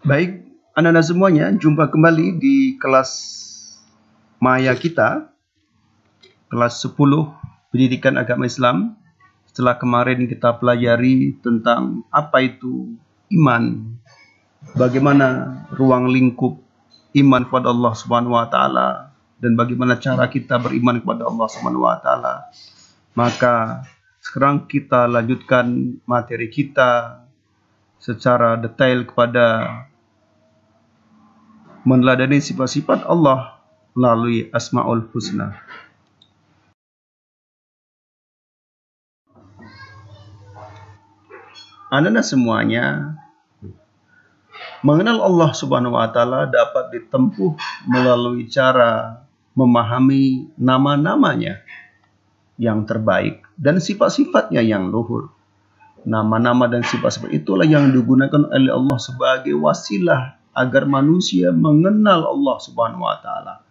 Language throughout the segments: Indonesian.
Baik, anak-anak semuanya, jumpa kembali di kelas Maya kita, kelas 10 Pendidikan Agama Islam. Setelah kemarin kita pelajari tentang apa itu iman, bagaimana ruang lingkup iman kepada Allah Subhanahu wa taala dan bagaimana cara kita beriman kepada Allah Subhanahu wa taala. Maka sekarang kita lanjutkan materi kita secara detail kepada meneladani sifat-sifat Allah melalui Asmaul Husna. Anak-anak semuanya, mengenal Allah Subhanahu wa taala dapat ditempuh melalui cara memahami nama-namanya yang terbaik dan sifat-sifatnya yang luhur. Nama-nama dan sifat-sifat itulah yang digunakan oleh Allah sebagai wasilah agar manusia mengenal Allah Subhanahu wa taala.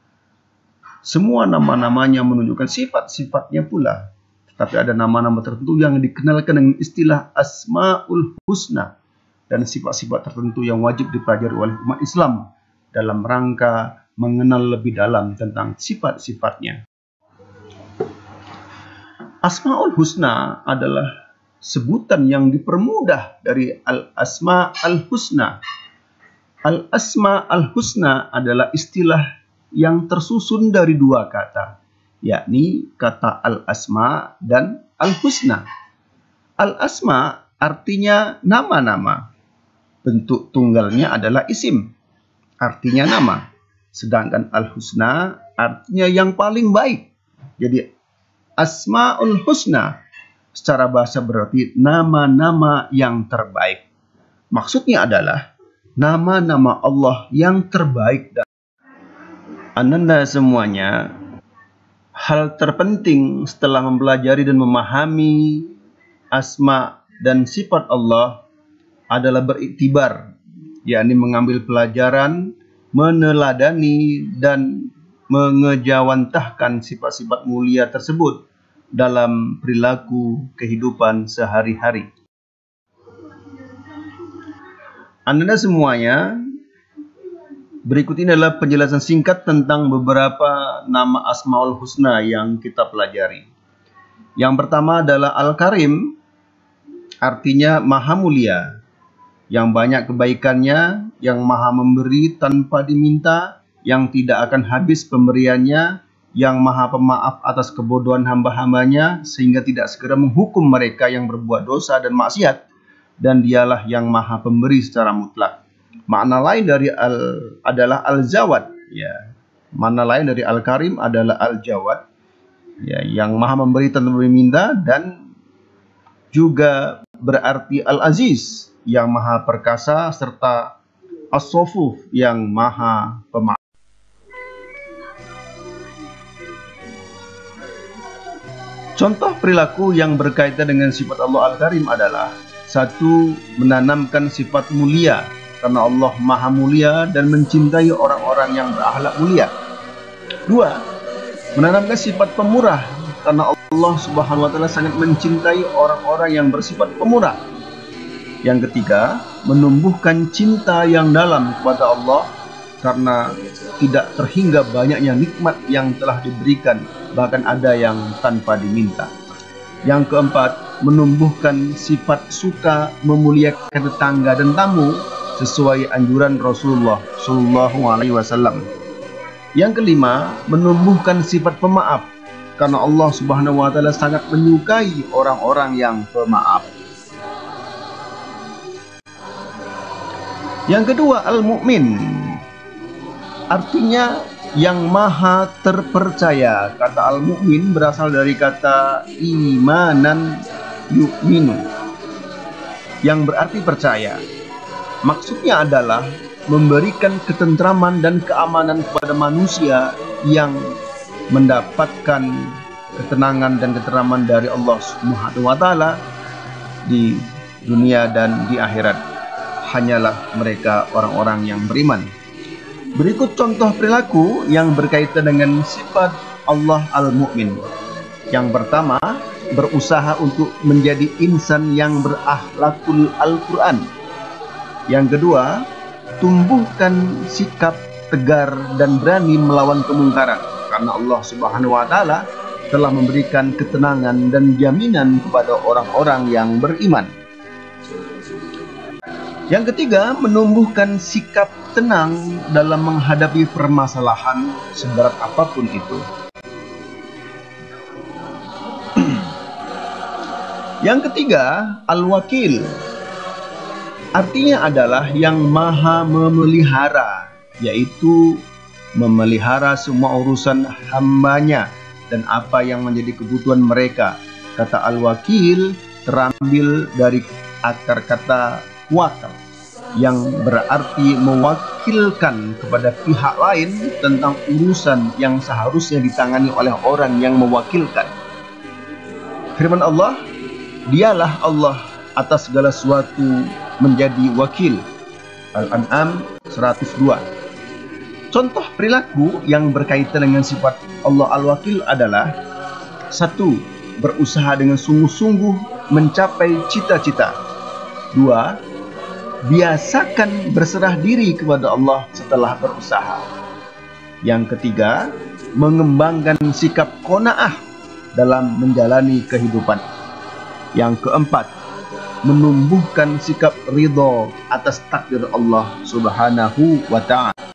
Semua nama-namanya menunjukkan sifat-sifatnya pula. Tapi ada nama-nama tertentu yang dikenalkan dengan istilah Asmaul Husna dan sifat-sifat tertentu yang wajib dipelajari oleh umat Islam dalam rangka mengenal lebih dalam tentang sifat-sifatnya. Asmaul Husna adalah sebutan yang dipermudah dari Al-Asma Al-Husna. Al-Asma Al-Husna adalah istilah yang tersusun dari dua kata, yakni kata Al-Asma dan Al-Husna. Al-Asma artinya nama-nama. Bentuk tunggalnya adalah isim, artinya nama. Sedangkan Al-Husna artinya yang paling baik. Jadi Asmaul Husna secara bahasa berarti nama-nama yang terbaik. Maksudnya adalah nama-nama Allah yang terbaik. Dan Anda semuanya, hal terpenting setelah mempelajari dan memahami asma dan sifat Allah adalah beriktibar, yakni mengambil pelajaran, meneladani dan mengejawantahkan sifat-sifat mulia tersebut dalam perilaku kehidupan sehari-hari. Anda semuanya, berikut ini adalah penjelasan singkat tentang beberapa nama Asmaul Husna yang kita pelajari. Yang pertama adalah Al-Karim, artinya maha mulia, yang banyak kebaikannya, yang maha memberi tanpa diminta, yang tidak akan habis pemberiannya, yang maha pemaaf atas kebodohan hamba-hambanya, sehingga tidak segera menghukum mereka yang berbuat dosa dan maksiat, dan dialah yang maha pemberi secara mutlak. Makna lain dari adalah Al-Jawad. Ya. Makna lain dari Al-Karim adalah Al-Jawad, ya, yang maha memberi tanpa diminta, dan juga berarti Al-Aziz, yang maha perkasa, serta As-Sofuf, yang maha pemaaf. Contoh perilaku yang berkaitan dengan sifat Allah Al-Karim adalah: 1. Menanamkan sifat mulia, karena Allah maha mulia dan mencintai orang-orang yang berakhlak mulia. 2. Menanamkan sifat pemurah, karena Allah Subhanahu wa taala sangat mencintai orang-orang yang bersifat pemurah. Yang ketiga, menumbuhkan cinta yang dalam kepada Allah, karena tidak terhingga banyaknya nikmat yang telah diberikan, bahkan ada yang tanpa diminta. Yang keempat, menumbuhkan sifat suka memuliakan tetangga dan tamu sesuai anjuran Rasulullah Shallallahu Alaihi Wasallam. Yang kelima, menumbuhkan sifat pemaaf, karena Allah Subhanahu Wa Taala sangat menyukai orang-orang yang pemaaf. Yang kedua, Al-Mu'min, artinya yang maha terpercaya. Kata Al-Mu'min berasal dari kata imanan yu'minu, yang berarti percaya. Maksudnya adalah memberikan ketentraman dan keamanan kepada manusia yang mendapatkan ketenangan dan ketentraman dari Allah Subhanahu wa taala di dunia dan di akhirat. Hanyalah mereka orang-orang yang beriman. Berikut contoh perilaku yang berkaitan dengan sifat Allah Al-Mu'min. Yang pertama, berusaha untuk menjadi insan yang berakhlakul Al-Quran. Yang kedua, tumbuhkan sikap tegar dan berani melawan kemungkaran, karena Allah Subhanahu wa taala telah memberikan ketenangan dan jaminan kepada orang-orang yang beriman. Yang ketiga, menumbuhkan sikap tenang dalam menghadapi permasalahan seberat apapun itu. Yang ketiga, al-wakil. Artinya adalah yang maha memelihara, yaitu memelihara semua urusan hambanya dan apa yang menjadi kebutuhan mereka. Kata al-wakil terambil dari akar kata wakal, yang berarti mewakilkan kepada pihak lain tentang urusan yang seharusnya ditangani oleh orang yang mewakilkan. Firman Allah, dialah Allah atas segala sesuatu menjadi wakil. Al-An'am 102. Contoh perilaku yang berkaitan dengan sifat Allah Al-Wakil adalah: 1. Berusaha dengan sungguh-sungguh mencapai cita-cita. 2. Biasakan berserah diri kepada Allah setelah berusaha. Yang ketiga, mengembangkan sikap qanaah dalam menjalani kehidupan. Yang keempat, menumbuhkan sikap ridha atas takdir Allah Subhanahu wa ta'ala.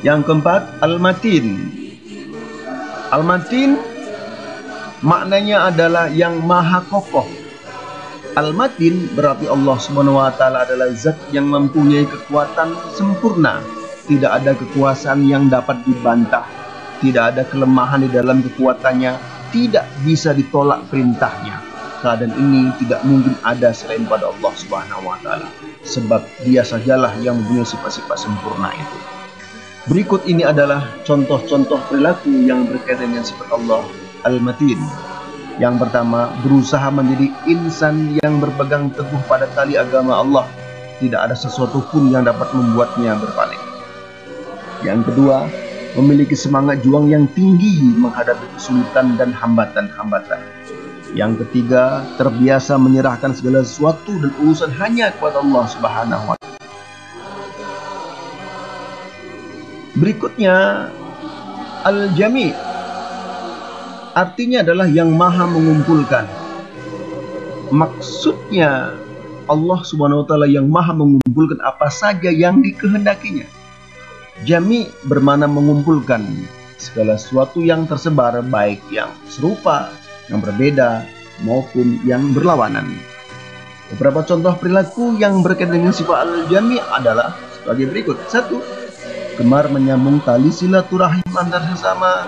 Yang keempat, al-matin. Al-matin maknanya adalah yang maha kokoh. Al-matin berarti Allah Subhanahu wa taala adalah zat yang mempunyai kekuatan sempurna. Tidak ada kekuasaan yang dapat dibantah. Tidak ada kelemahan di dalam kekuatannya. Tidak bisa ditolak perintahnya. Keadaan ini tidak mungkin ada selain pada Allah Subhanahu wa taala, sebab Dia sajalah yang mempunyai sifat-sifat sempurna itu. Berikut ini adalah contoh-contoh perilaku yang berkaitan dengan sifat Allah Al-Matin. Yang pertama, berusaha menjadi insan yang berpegang teguh pada tali agama Allah. Tidak ada sesuatu pun yang dapat membuatnya berpaling. Yang kedua, memiliki semangat juang yang tinggi menghadapi kesulitan dan hambatan-hambatan. Yang ketiga, terbiasa menyerahkan segala sesuatu dan urusan hanya kepada Allah Subhanahu wa taala. Berikutnya, al-jami'. Artinya adalah yang maha mengumpulkan. Maksudnya Allah Subhanahu wa taala yang maha mengumpulkan apa saja yang dikehendakinya. Jami' bermakna mengumpulkan segala sesuatu yang tersebar, baik yang serupa, yang berbeda, maupun yang berlawanan. Beberapa contoh perilaku yang berkaitan dengan sifat al-jami' adalah sebagai berikut. 1. Gemar menyambung tali silaturahim antar sesama.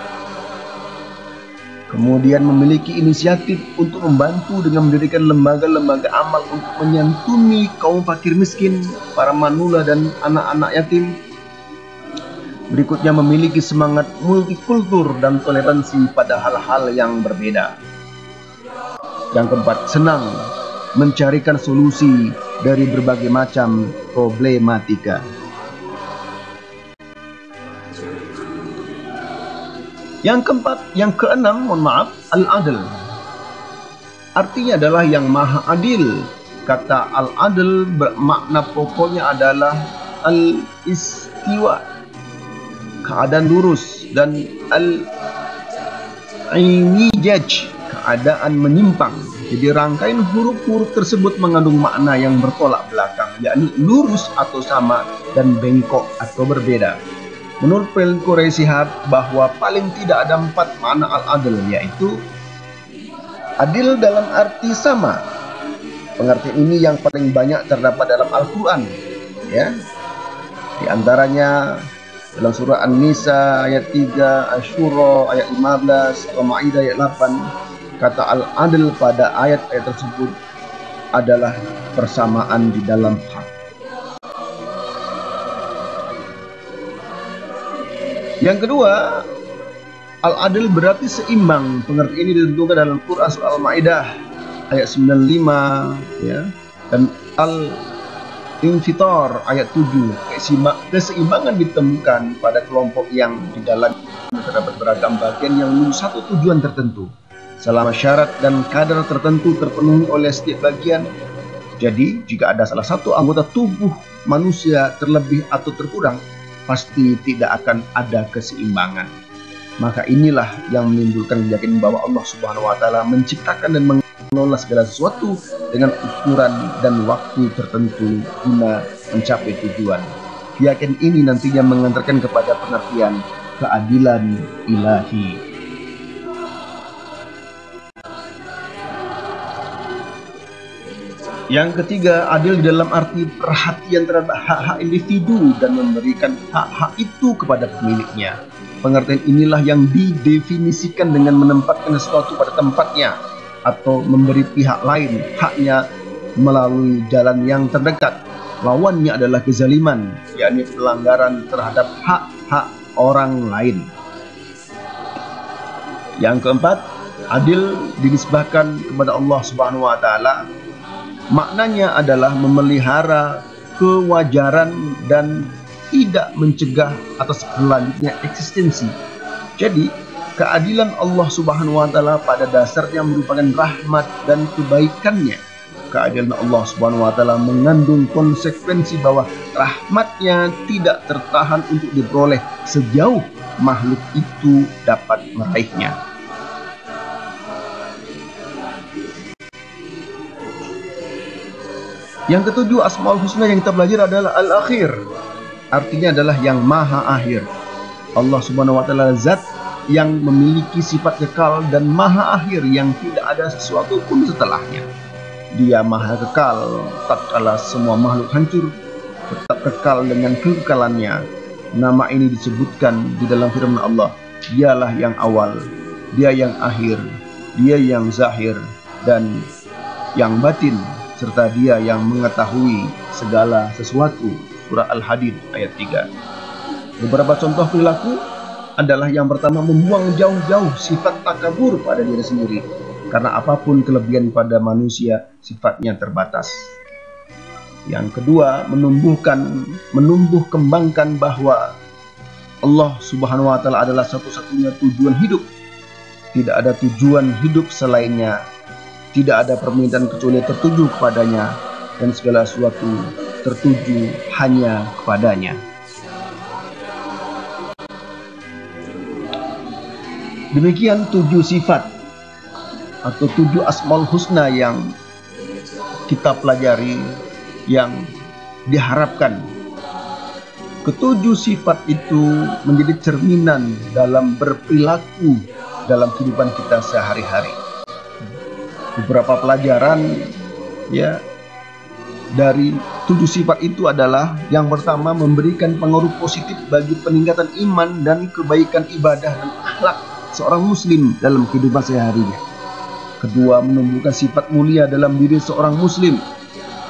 Kemudian memiliki inisiatif untuk membantu dengan mendirikan lembaga-lembaga amal untuk menyantuni kaum fakir miskin, para manula dan anak-anak yatim. Berikutnya, memiliki semangat multikultur dan toleransi pada hal-hal yang berbeda. Yang keempat, senang mencarikan solusi dari berbagai macam problematika. Yang keenam, al-adl. Artinya adalah yang maha adil. Kata al-adl bermakna pokoknya adalah al-istiwa, keadaan lurus, dan al-iwijaj, keadaan menyimpang. Jadi rangkaian huruf-huruf tersebut mengandung makna yang bertolak belakang, yakni lurus atau sama dan bengkok atau berbeda. Menurut peneliti Sihab bahwa paling tidak ada 4 makna al-adl, yaitu adil dalam arti sama. Pengertian ini yang paling banyak terdapat dalam Al-Quran, ya. Di antaranya dalam surah An-Nisa ayat 3, Asy-Syura ayat 15, Al-Maidah ayat 8. Kata al-adl pada ayat-ayat tersebut adalah persamaan di dalam hak. Yang kedua, al-adl berarti seimbang. Pengertian ini ditentukan dalam Quran surah Al-Maidah ayat 95, ya, dan Al-Infitar ayat 7. Keseimbangan ditemukan pada kelompok yang di dalam terdapat beragam bagian yang menuju satu tujuan tertentu. Selama syarat dan kadar tertentu terpenuhi oleh setiap bagian, Jadi, jika ada salah satu anggota tubuh manusia terlebih atau terkurang, pasti tidak akan ada keseimbangan. Maka inilah yang menimbulkan keyakinan bahwa Allah Subhanahu wa taala menciptakan dan mengelola segala sesuatu dengan ukuran dan waktu tertentu guna mencapai tujuan. Keyakinan ini nantinya mengantarkan kepada pengertian keadilan ilahi. Yang ketiga, adil di dalam arti perhatian terhadap hak-hak individu dan memberikan hak-hak itu kepada pemiliknya. Pengertian inilah yang didefinisikan dengan menempatkan sesuatu pada tempatnya atau memberi pihak lain haknya melalui jalan yang terdekat. Lawannya adalah kezaliman, yakni pelanggaran terhadap hak-hak orang lain. Yang keempat, adil dinisbahkan kepada Allah Subhanahu wa taala. Maknanya adalah memelihara kewajaran dan tidak mencegah atas berlanjutnya eksistensi. Jadi, keadilan Allah Subhanahu wa taala pada dasarnya merupakan rahmat dan kebaikannya. Keadilan Allah Subhanahu wa taala mengandung konsekuensi bahwa rahmatnya tidak tertahan untuk diperoleh sejauh makhluk itu dapat meraihnya. Yang ketujuh, Asmaul Husna yang kita belajar adalah Al-Akhir. Artinya adalah yang maha akhir. Allah Subhanahu wa taala zat yang memiliki sifat kekal dan maha akhir yang tidak ada sesuatu pun setelahnya. Dia maha kekal tatkala semua makhluk hancur, tetap kekal dengan kekekalannya. Nama ini disebutkan di dalam firman Allah. Dialah yang awal, dia yang akhir, dia yang zahir dan yang batin, serta dia yang mengetahui segala sesuatu. Surah Al-Hadid ayat 3. Beberapa contoh perilaku adalah yang pertama, membuang jauh-jauh sifat takabur pada diri sendiri. Karena apapun kelebihan pada manusia, sifatnya terbatas. Yang kedua, menumbuh kembangkan bahwa Allah Subhanahu wa taala adalah satu-satunya tujuan hidup. Tidak ada tujuan hidup selainnya. Tidak ada permintaan kecuali tertuju kepadanya, dan segala sesuatu tertuju hanya kepadanya. Demikian 7 sifat atau 7 Asmaul Husna yang kita pelajari, yang diharapkan ketujuh sifat itu menjadi cerminan dalam berperilaku dalam kehidupan kita sehari-hari. Beberapa pelajaran ya dari 7 sifat itu adalah, yang pertama, memberikan pengaruh positif bagi peningkatan iman dan kebaikan ibadah dan akhlak seorang muslim dalam kehidupan sehari-harinya. Kedua, menumbuhkan sifat mulia dalam diri seorang muslim.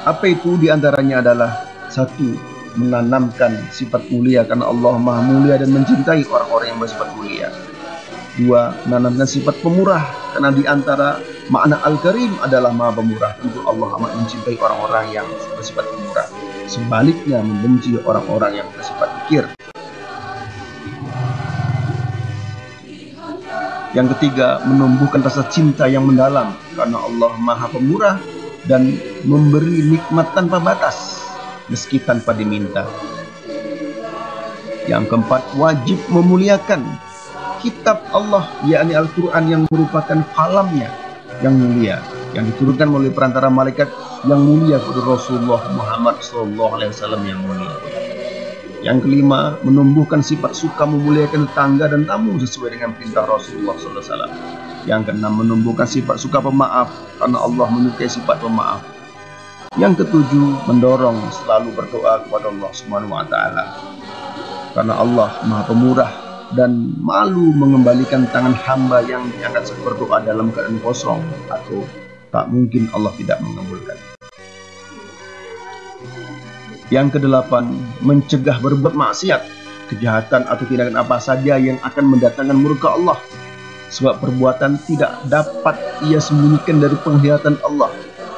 Apa itu? Di antaranya adalah 1. Menanamkan sifat mulia karena Allah Maha Mulia dan mencintai orang-orang yang bersifat mulia. 2. Menanamkan sifat pemurah karena di antara makna Al-Karim adalah Maha Pemurah. Tentu Allah amat mencintai orang-orang yang bersifat pemurah. Sebaliknya membenci orang-orang yang bersifat kikir. Yang ketiga, menumbuhkan rasa cinta yang mendalam karena Allah Maha Pemurah dan memberi nikmat tanpa batas meski tanpa diminta. Yang keempat, wajib memuliakan kitab Allah, yakni Al-Quran, yang merupakan kalamnya yang mulia, yang diturunkan melalui perantara malaikat yang mulia kepada Rasulullah Muhammad SAW yang mulia. Yang kelima, menumbuhkan sifat suka memuliakan tetangga dan tamu sesuai dengan perintah Rasulullah SAW. Yang keenam, menumbuhkan sifat suka pemaaf karena Allah menyukai sifat pemaaf. Yang ketujuh, mendorong selalu berdoa kepada Allah Subhanahu wa taala karena Allah Maha Pemurah dan malu mengembalikan tangan hamba yang diangkat saat berdoa dalam keadaan kosong, atau tak mungkin Allah tidak mengabulkan. Yang kedelapan, mencegah berbuat maksiat, kejahatan atau tindakan apa saja yang akan mendatangkan murka Allah, sebab perbuatan tidak dapat ia sembunyikan dari penglihatan Allah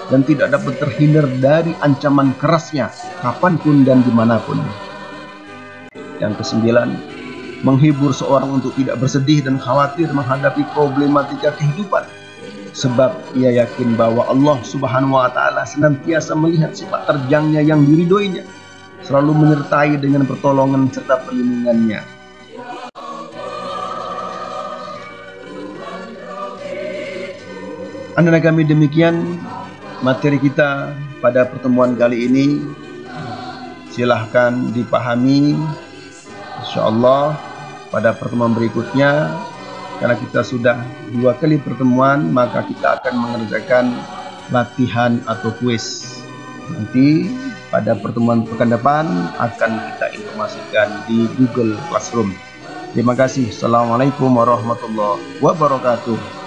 dan tidak dapat terhindar dari ancaman kerasnya kapanpun dan dimanapun. Yang kesembilan, menghibur seorang untuk tidak bersedih dan khawatir menghadapi problematika kehidupan, sebab ia yakin bahwa Allah Subhanahu wa Ta'ala senantiasa melihat sifat terjangnya yang diridhoinya, selalu menyertai dengan pertolongan serta perlindungannya. Anak kami, demikian materi kita pada pertemuan kali ini. Silahkan dipahami, insyaallah pada pertemuan berikutnya. Karena kita sudah 2 kali pertemuan, maka kita akan mengerjakan latihan atau kuis. Nanti pada pertemuan pekan depan akan kita informasikan di Google Classroom. Terima kasih. Assalamualaikum warahmatullahi wabarakatuh.